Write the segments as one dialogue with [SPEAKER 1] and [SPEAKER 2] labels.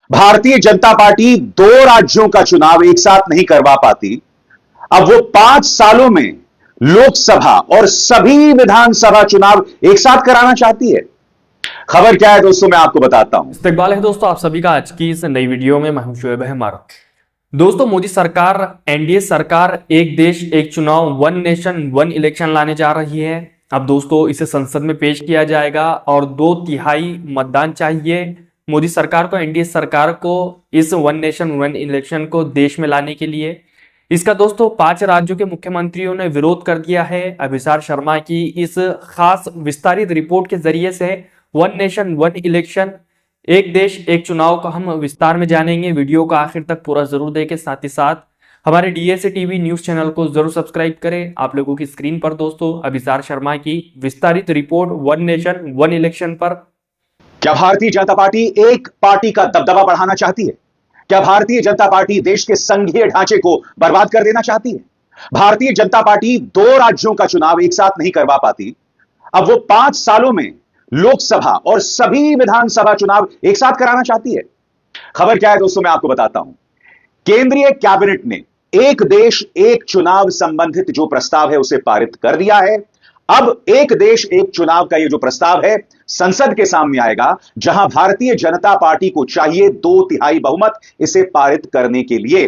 [SPEAKER 1] Bharatiya Janata party दो राज्यों का चुनाव एक साथ नहीं करवा पाती। अब वो 5 सालों में लोकसभा और सभी विधानसभा चुनाव एक साथ कराना चाहती है। खबर क्या है दोस्तों, मैं आपको बताता हूं।
[SPEAKER 2] इस्तकबाल है दोस्तों आप सभी का आज की इस नई वीडियो में। मैं हूं शोएब अहमद। दोस्तों मोदी सरकार, एनडीए सरकार एक देश एक चुनाव, वन नेशन वन इलेक्शन लाने जा रही है। अब दोस्तों इसे संसद में पेश किया जाएगा और 2/3 मतदान चाहिए मोदी सरकार को, एनडीए सरकार को, इस वन नेशन वन इलेक्शन को देश में लाने के लिए। इसका दोस्तों 5 राज्यों के मुख्यमंत्रियों ने विरोध कर दिया है। अभिसार शर्मा की इस खास विस्तारित रिपोर्ट के जरिए से वन नेशन वन इलेक्शन, एक देश एक चुनाव का हम विस्तार में जानेंगे। वीडियो को आखिर तक पूरा जरूर देखें। साथ ही साथ हमारे डीएसए टीवी न्यूज चैनल को जरूर सब्सक्राइब करें। आप लोगों की स्क्रीन पर दोस्तों अभिसार शर्मा की विस्तारित report one nation one election पर।
[SPEAKER 1] क्या भारतीय जनता पार्टी एक पार्टी का दबदबा बढ़ाना चाहती है? क्या भारतीय जनता पार्टी देश के संघीय ढांचे को बर्बाद कर देना चाहती है? भारतीय जनता पार्टी दो राज्यों का चुनाव एक साथ नहीं करवा पाती। अब वो 5 सालों में लोकसभा और सभी विधानसभा चुनाव एक साथ कराना चाहती है। खबर क्या है दोस्तों, मैं आपको बताता हूं। केंद्रीय कैबिनेट ने एक देश एक चुनाव संबंधित जो प्रस्ताव है उसे पारित कर दिया है। अब एक देश एक चुनाव का ये जो प्रस्ताव है संसद के सामने आएगा, जहां भारतीय जनता पार्टी को चाहिए 2/3 बहुमत इसे पारित करने के लिए।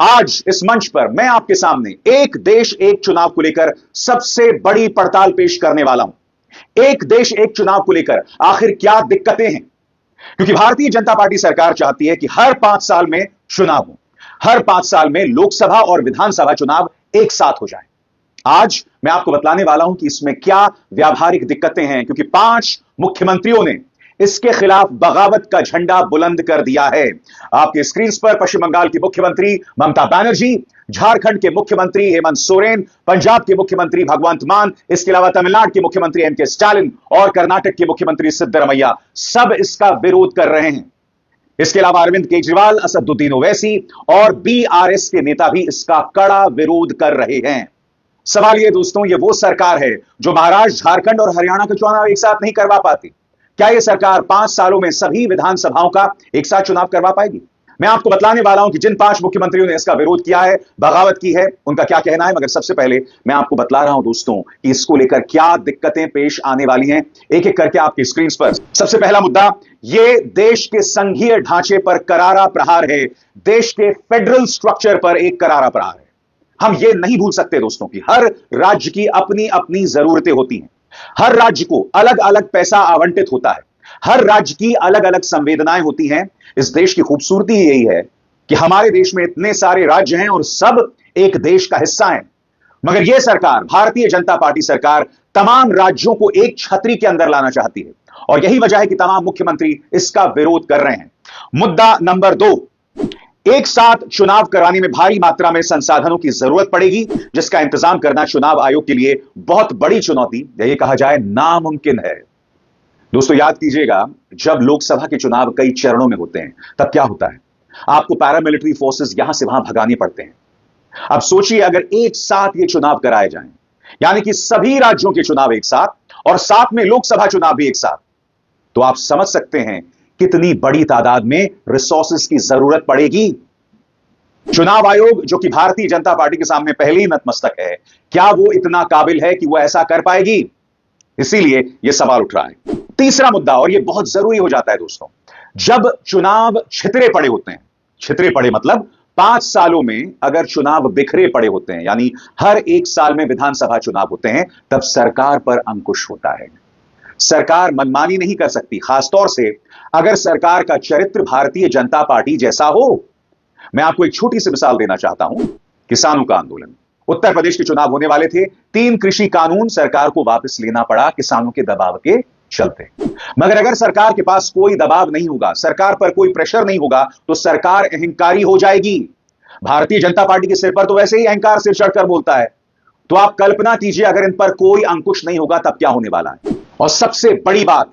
[SPEAKER 1] आज इस मंच पर मैं आपके सामने एक देश एक चुनाव को लेकर सबसे बड़ी पड़ताल पेश करने वाला हूं। एक देश एक चुनाव को लेकर आखिर क्या दिक्कतें हैं, क्योंकि भारतीय जनता पार्टी सरकार चाहती है कि हर 5 साल में चुनाव हो, हर 5 साल में लोकसभा और विधानसभा चुनाव एक साथ हो जाए। आज मैं आपको बतलाने वाला हूं कि इसमें क्या व्यावहारिक दिक्कतें हैं, क्योंकि 5 मुख्यमंत्रियों ने इसके खिलाफ बगावत का झंडा बुलंद कर दिया है। आपके स्क्रीन पर पश्चिम बंगाल की मुख्यमंत्री ममता बनर्जी, झारखंड के मुख्यमंत्री हेमंत सोरेन, पंजाब के मुख्यमंत्री भगवंत मान, इसके अलावा तमिलनाडु के मुख्यमंत्री एम के स्टालिन और कर्नाटक के मुख्यमंत्री सिद्धरमैया सब इसका विरोध कर रहे हैं। इसके अलावा अरविंद केजरीवाल, असदुद्दीन ओवैसी और बीआरएस के नेता भी इसका कड़ा विरोध कर रहे हैं। सवाल ये दोस्तों, ये वो सरकार है जो महाराष्ट्र, झारखंड और हरियाणा के चुनाव एक साथ नहीं करवा पाती। क्या यह सरकार 5 सालों में सभी विधानसभाओं का एक साथ चुनाव करवा पाएगी? मैं आपको बतलाने वाला हूं कि जिन 5 मुख्यमंत्रियों ने इसका विरोध किया है, बगावत की है, उनका क्या कहना है। मगर सबसे पहले मैं आपको बतला रहा हूं दोस्तों कि इसको लेकर क्या दिक्कतें पेश आने वाली हैं, एक एक करके आपकी स्क्रीन पर। सबसे पहला मुद्दा, यह देश के संघीय ढांचे पर करारा प्रहार है, देश के फेडरल स्ट्रक्चर पर एक करारा प्रहार है। हम ये नहीं भूल सकते दोस्तों कि हर राज्य की अपनी अपनी जरूरतें होती हैं, हर राज्य को अलग अलग पैसा आवंटित होता है, हर राज्य की अलग अलग संवेदनाएं होती हैं। इस देश की खूबसूरती यही है कि हमारे देश में इतने सारे राज्य हैं और सब एक देश का हिस्सा हैं। मगर यह सरकार, भारतीय जनता पार्टी सरकार, तमाम राज्यों को एक छतरी के अंदर लाना चाहती है और यही वजह है कि तमाम मुख्यमंत्री इसका विरोध कर रहे हैं। मुद्दा नंबर 2, एक साथ चुनाव कराने में भारी मात्रा में संसाधनों की जरूरत पड़ेगी, जिसका इंतजाम करना चुनाव आयोग के लिए बहुत बड़ी चुनौती, यही कहा जाए नामुमकिन है। दोस्तों याद कीजिएगा, जब लोकसभा के चुनाव कई चरणों में होते हैं तब क्या होता है, आपको पैरामिलिट्री फोर्सेस यहां से वहां भगाने पड़ते हैं। अब सोचिए अगर एक साथ ये चुनाव कराए जाएं, यानी कि सभी राज्यों के चुनाव एक साथ और साथ में लोकसभा चुनाव भी एक साथ, तो आप समझ सकते हैं कितनी बड़ी तादाद में रिसोर्सेस की जरूरत पड़ेगी। चुनाव आयोग, जो कि भारतीय जनता पार्टी के सामने पहले ही नतमस्तक है, क्या वो इतना काबिल है कि वो ऐसा कर पाएगी? इसीलिए यह सवाल उठ रहा है। तीसरा मुद्दा, और यह बहुत जरूरी हो जाता है दोस्तों, जब चुनाव छितरे पड़े होते हैं, छितरे पड़े मतलब 5 सालों में अगर चुनाव बिखरे पड़े होते हैं, यानी हर 1 साल में विधानसभा चुनाव होते हैं, तब सरकार पर अंकुश होता है। सरकार मनमानी नहीं कर सकती, खासतौर से अगर सरकार का चरित्र भारतीय जनता पार्टी जैसा हो। मैं आपको एक छोटी सी मिसाल देना चाहता हूं, किसानों का आंदोलन। उत्तर प्रदेश के चुनाव होने वाले थे, 3 कृषि कानून सरकार को वापस लेना पड़ा किसानों के दबाव के चलते। मगर अगर सरकार के पास कोई दबाव नहीं होगा, सरकार पर कोई प्रेशर नहीं होगा, तो सरकार अहंकारी हो जाएगी। भारतीय जनता पार्टी के सिर पर तो वैसे ही अहंकार सिर चढ़कर बोलता है, तो आप कल्पना कीजिए अगर इन पर कोई अंकुश नहीं होगा तब क्या होने वाला है। और सबसे बड़ी बात,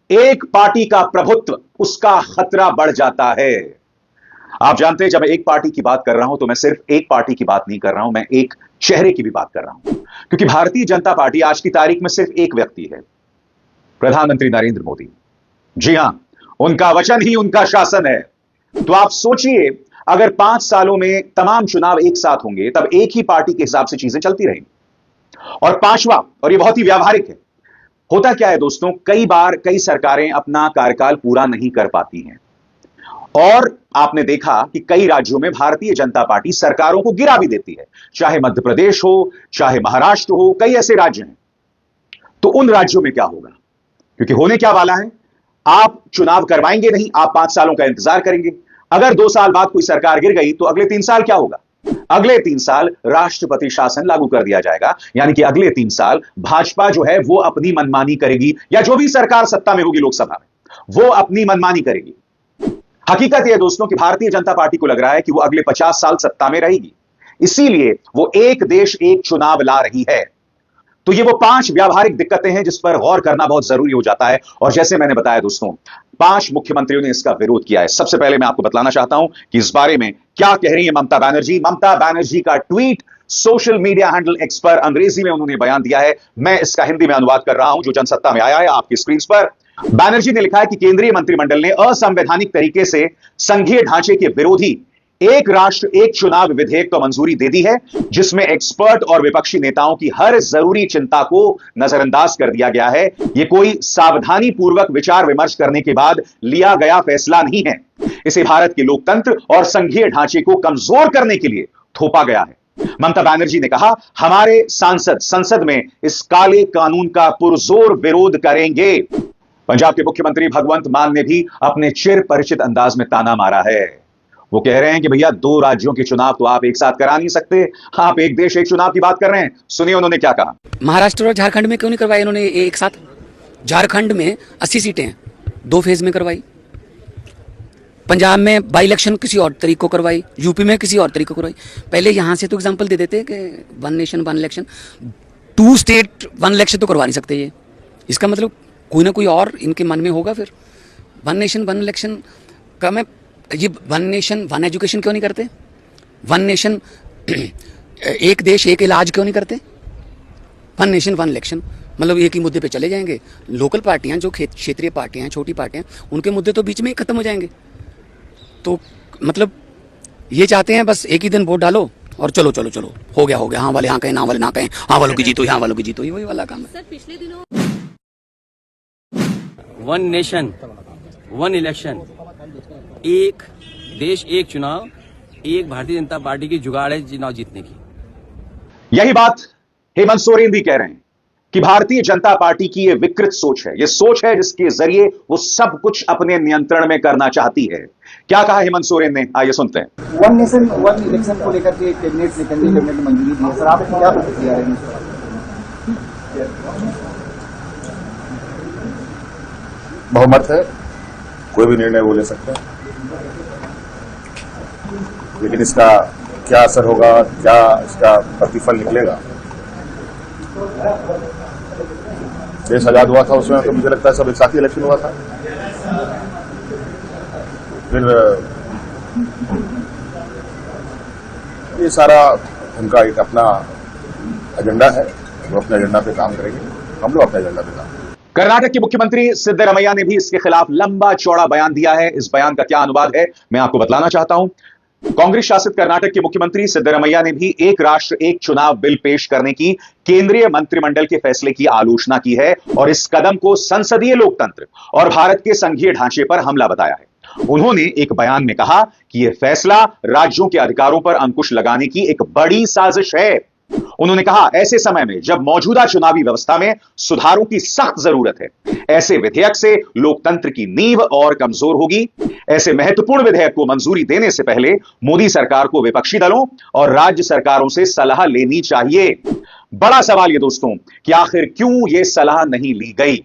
[SPEAKER 1] एक पार्टी का प्रभुत्व, उसका खतरा बढ़ जाता है। आप जानते हैं, जब मैं एक पार्टी की बात कर रहा हूं तो मैं सिर्फ एक पार्टी की बात नहीं कर रहा हूं, मैं एक चेहरे की भी बात कर रहा हूं। क्योंकि भारतीय जनता पार्टी आज की तारीख में सिर्फ एक व्यक्ति है, प्रधानमंत्री नरेंद्र मोदी। जी हां, उनका वचन ही उनका शासन है। तो आप सोचिए, अगर 5 सालों में तमाम चुनाव एक साथ होंगे, तब एक ही पार्टी के हिसाब से चीजें चलती रहेंगी। और पांचवा, और ये बहुत ही व्यावहारिक है, होता क्या है दोस्तों, कई बार कई सरकारें अपना कार्यकाल पूरा नहीं कर पाती हैं, और आपने देखा कि कई राज्यों में भारतीय जनता पार्टी सरकारों को गिरा भी देती है, चाहे मध्य प्रदेश हो, चाहे महाराष्ट्र हो, कई ऐसे राज्य हैं। तो उन राज्यों में क्या होगा? क्योंकि होने क्या वाला है, आप चुनाव करवाएंगे नहीं, आप 5 सालों का इंतजार करेंगे। अगर 2 साल बाद कोई सरकार गिर गई तो अगले 3 साल क्या होगा? अगले 3 साल राष्ट्रपति शासन लागू कर दिया जाएगा, यानी कि अगले 3 साल भाजपा जो है वो अपनी मनमानी करेगी, या जो भी सरकार सत्ता में होगी लोकसभा में, वो अपनी मनमानी करेगी। हकीकत यह दोस्तों कि भारतीय जनता पार्टी को लग रहा है कि वो अगले 50 साल सत्ता में रहेगी, इसीलिए वो एक देश एक चुनाव ला रही है। तो ये वो 5 व्यावहारिक दिक्कतें हैं जिस पर गौर करना बहुत जरूरी हो जाता है। और जैसे मैंने बताया दोस्तों, 5 मुख्यमंत्रियों ने इसका विरोध किया है। सबसे पहले मैं आपको बतलाना चाहता हूं कि इस बारे में क्या कह रही है ममता बनर्जी। ममता बनर्जी का tweet social media handle x पर अंग्रेजी में उन्होंने बयान दिया है। मैं इसका हिंदी में अनुवाद कर रहा हूं, जो जनसत्ता में आया है आपकी स्क्रीन पर। बनर्जी ने लिखा है कि केंद्रीय मंत्रिमंडल ने असंवैधानिक तरीके से संघीय ढांचे के विरोधी एक राष्ट्र एक चुनाव विधेयक को मंजूरी दे दी है, जिसमें एक्सपर्ट और विपक्षी नेताओं की हर जरूरी चिंता को नजरअंदाज कर दिया गया है। यह कोई सावधानी पूर्वक विचार विमर्श करने के बाद लिया गया फैसला नहीं है। इसे भारत के लोकतंत्र और संघीय ढांचे को कमजोर करने के लिए थोपा गया है। ममता बनर्जी ने कहा, हमारे सांसद संसद में इस काले कानून का पुरजोर विरोध करेंगे। पंजाब के मुख्यमंत्री भगवंत मान ने भी अपने चिर परिचित अंदाज में ताना मारा है। वो कह रहे हैं कि भैया 2 राज्यों के चुनाव तो आप एक साथ करा नहीं सकते, आप एक देश एक चुनाव की बात कर रहे हैं। सुनिए उन्होंने क्या कहा।
[SPEAKER 3] महाराष्ट्र और झारखंड में क्यों नहीं करवाई इन्होंने एक साथ? झारखंड में 80 सीटें हैं, 2 फेज में करवाई। पंजाब में बाई इलेक्शन किसी और तरीके को करवाई, यूपी में किसी और तरीके को करवाई। पहले यहां से तो एग्जाम्पल दे देते कि 1 नेशन 1 इलेक्शन, 2 स्टेट 1 इलेक्शन तो करवा नहीं सकते। ये इसका मतलब कोई ना कोई और इनके मन में होगा। फिर 1 नेशन 1 इलेक्शन का मैं ये 1 नेशन 1 एजुकेशन क्यों नहीं करते? 1 नेशन एक देश एक इलाज क्यों नहीं करते? 1 नेशन 1 इलेक्शन मतलब एक ही मुद्दे पे चले जाएंगे। लोकल पार्टियां जो क्षेत्रीय पार्टियां, छोटी पार्टियां, उनके मुद्दे तो बीच में ही खत्म हो जाएंगे। तो मतलब ये चाहते हैं बस एक ही दिन वोट डालो और चलो चलो चलो हो गया, हाँ वाले हाँ कहें, ना वाले ना कहें, हाँ वालों की जीतो, हाँ वालों की जीतो, वही वाला काम है।
[SPEAKER 4] सर पिछले दिनों
[SPEAKER 5] 1 नेशन 1 इलेक्शन, एक देश एक चुनाव, एक भारतीय जनता पार्टी की जुगाड़ है चुनाव जीतने की।
[SPEAKER 1] यही बात हेमंत सोरेन भी कह रहे हैं कि भारतीय जनता पार्टी की यह विकृत सोच है, यह सोच है जिसके जरिए वो सब कुछ अपने नियंत्रण में करना चाहती है। क्या कहा हेमंत सोरेन ने, आइए सुनते हैं।
[SPEAKER 6] 1 नेशन 1 इलेक्शन को लेकर के कैबिनेट से केंद्रीय कैबिनेट ने मंजूरी दी है। सर आपकी क्या प्रतिक्रिया है?
[SPEAKER 7] बहुमत है, कोई भी निर्णय वो ले सकते हैं, लेकिन इसका क्या असर होगा, क्या इसका प्रतिफल निकलेगा? देश आजाद हुआ था उसमें तो मुझे लगता है सब एक साथ ही इलेक्शन हुआ था। फिर ये सारा उनका एक अपना एजेंडा है, वो अपने एजेंडा पे काम करेंगे, हम लोग अपने एजेंडा पे काम करेंगे।
[SPEAKER 1] कर्नाटक के मुख्यमंत्री सिद्धरमैया ने भी इसके खिलाफ लंबा चौड़ा बयान दिया है। इस बयान का क्या अनुवाद है मैं आपको बतलाना चाहता हूं। कांग्रेस शासित कर्नाटक के मुख्यमंत्री सिद्धरमैया ने भी एक राष्ट्र एक चुनाव बिल पेश करने की केंद्रीय मंत्रिमंडल के फैसले की आलोचना की है और इस कदम को संसदीय लोकतंत्र और भारत के संघीय ढांचे पर हमला बताया है। उन्होंने एक बयान में कहा कि यह फैसला राज्यों के अधिकारों पर अंकुश लगाने की एक बड़ी साजिश है। उन्होंने कहा, ऐसे समय में जब मौजूदा चुनावी व्यवस्था में सुधारों की सख्त जरूरत है, ऐसे विधेयक से लोकतंत्र की नींव और कमजोर होगी। ऐसे महत्वपूर्ण विधेयक को मंजूरी देने से पहले मोदी सरकार को विपक्षी दलों और राज्य सरकारों से सलाह लेनी चाहिए। बड़ा सवाल यह दोस्तों कि आखिर क्यों यह सलाह नहीं ली गई।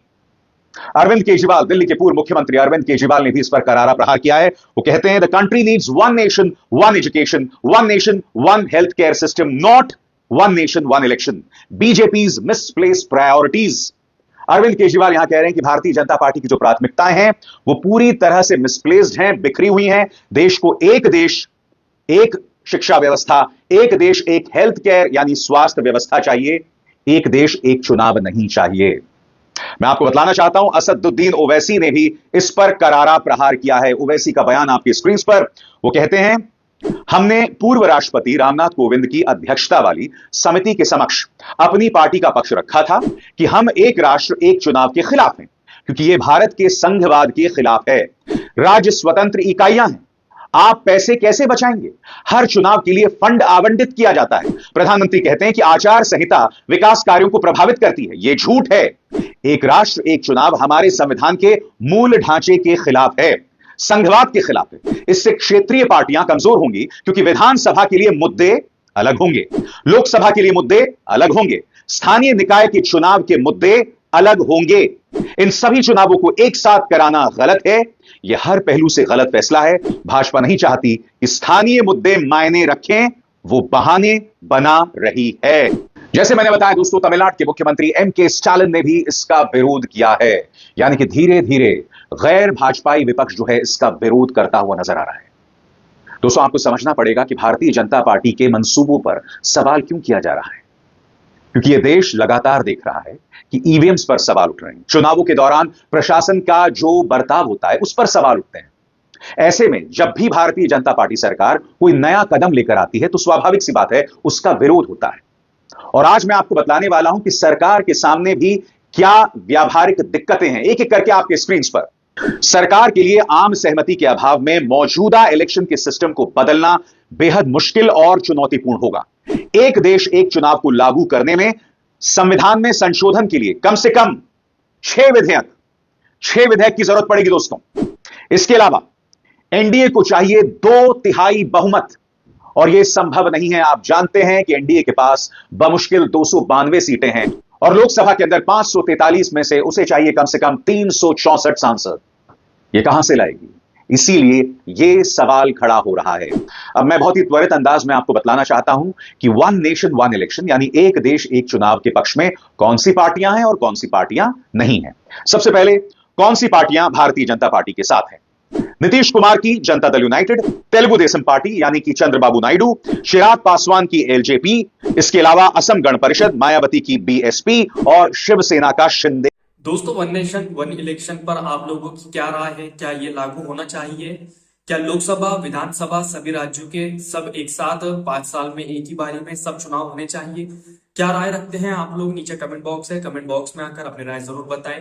[SPEAKER 1] अरविंद केजरीवाल, दिल्ली के पूर्व मुख्यमंत्री अरविंद केजरीवाल ने भी इस पर करारा प्रहार किया है। वो कहते हैं, the country needs 1 nation 1 education, 1 nation 1 health care system, not 1 nation 1 election. BJP's misplaced priorities. Arvind Kejriwal यहां कह रहे हैं कि भारतीय जनता पार्टी की जो प्राथमिकताएं हैं वो पूरी तरह से मिसप्लेस्ड हैं, बिखरी हुई हैं। देश को एक देश एक शिक्षा व्यवस्था, एक देश एक हेल्थ केयर यानी स्वास्थ्य व्यवस्था चाहिए, एक देश एक चुनाव नहीं चाहिए। मैं आपको बतलाना चाहता हूं, असदुद्दीन ओवैसी ने भी इस पर करारा प्रहार किया है। ओवैसी का बयान आपकी स्क्रीन पर, वो कहते हैं, हमने पूर्व राष्ट्रपति रामनाथ कोविंद की अध्यक्षता वाली समिति के समक्ष अपनी पार्टी का पक्ष रखा था कि हम एक राष्ट्र एक चुनाव के खिलाफ हैं, क्योंकि यह भारत के संघवाद के खिलाफ है। राज्य स्वतंत्र इकाइयां हैं, आप पैसे कैसे बचाएंगे? हर चुनाव के लिए फंड आवंटित किया जाता है। प्रधानमंत्री कहते हैं कि आचार संहिता विकास कार्यों को प्रभावित करती है, यह झूठ है। एक राष्ट्र एक चुनाव हमारे संविधान के मूल ढांचे के खिलाफ है, संघवाद के खिलाफ है। इससे क्षेत्रीय पार्टियां कमजोर होंगी, क्योंकि विधानसभा के लिए मुद्दे अलग होंगे, लोकसभा के लिए मुद्दे अलग होंगे, स्थानीय निकाय के चुनाव के मुद्दे अलग होंगे। इन सभी चुनावों को एक साथ कराना गलत है, यह हर पहलू से गलत फैसला है। भाजपा नहीं चाहती कि स्थानीय मुद्दे मायने रखें, वो बहाने बना रही है। जैसे मैंने बताया दोस्तों, तमिलनाडु के मुख्यमंत्री एम.के. स्टालिन ने भी इसका विरोध किया है, यानी कि धीरे धीरे गैर भाजपाई विपक्ष जो है इसका विरोध करता हुआ नजर आ रहा है। दोस्तों, आपको समझना पड़ेगा कि भारतीय जनता पार्टी के मंसूबों पर सवाल क्यों किया जा रहा है, क्योंकि यह देश लगातार देख रहा है कि ईवीएम्स पर सवाल उठ रहे हैं, चुनावों के दौरान प्रशासन का जो बर्ताव होता है उस पर सवाल उठते हैं। ऐसे में जब भी भारतीय जनता पार्टी सरकार कोई नया कदम लेकर आती है तो स्वाभाविक सी बात है उसका विरोध होता है। और आज मैं आपको बतलाने वाला हूं कि सरकार के सामने भी क्या व्यावहारिक दिक्कतें हैं, एक एक करके आपके स्क्रीन पर। सरकार के लिए आम सहमति के अभाव में मौजूदा इलेक्शन के सिस्टम को बदलना बेहद मुश्किल और चुनौतीपूर्ण होगा। एक देश एक चुनाव को लागू करने में संविधान में संशोधन के लिए कम से कम 6 विधेयक की जरूरत पड़ेगी दोस्तों। इसके अलावा एनडीए को चाहिए 2/3 बहुमत, और यह संभव नहीं है। आप जानते हैं कि एनडीए के पास बमुश्किल 292 सीटें हैं और लोकसभा के अंदर 543 में से उसे चाहिए कम से कम 364 सांसद। यह कहां से लाएगी? इसीलिए यह सवाल खड़ा हो रहा है। अब मैं बहुत ही त्वरित अंदाज में आपको बतलाना चाहता हूं कि वन नेशन वन इलेक्शन यानी एक देश एक चुनाव के पक्ष में कौन सी पार्टियां हैं और कौन सी पार्टियां नहीं हैं। सबसे पहले कौन सी पार्टियां भारतीय जनता पार्टी के साथ हैं? नीतीश कुमार की जनता दल यूनाइटेड, तेलुगु देशम पार्टी यानी कि चंद्रबाबू नायडू, चिराग पासवान की एलजेपी, इसके अलावा असम गण परिषद, मायावती की बीएसपी और शिवसेना का शिंदे।
[SPEAKER 2] दोस्तों, वन नेशन वन इलेक्शन पर आप लोगों की क्या राय है? क्या ये लागू होना चाहिए? क्या लोकसभा विधानसभा सभी राज्यों के सब एक साथ 5 साल में एक ही बारी में सब चुनाव होने चाहिए? क्या राय रखते हैं आप लोग? नीचे कमेंट बॉक्स है, कमेंट बॉक्स में आकर अपनी राय जरूर बताएं।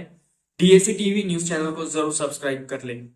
[SPEAKER 2] डीएसी टीवी न्यूज चैनल को जरूर सब्सक्राइब कर लें।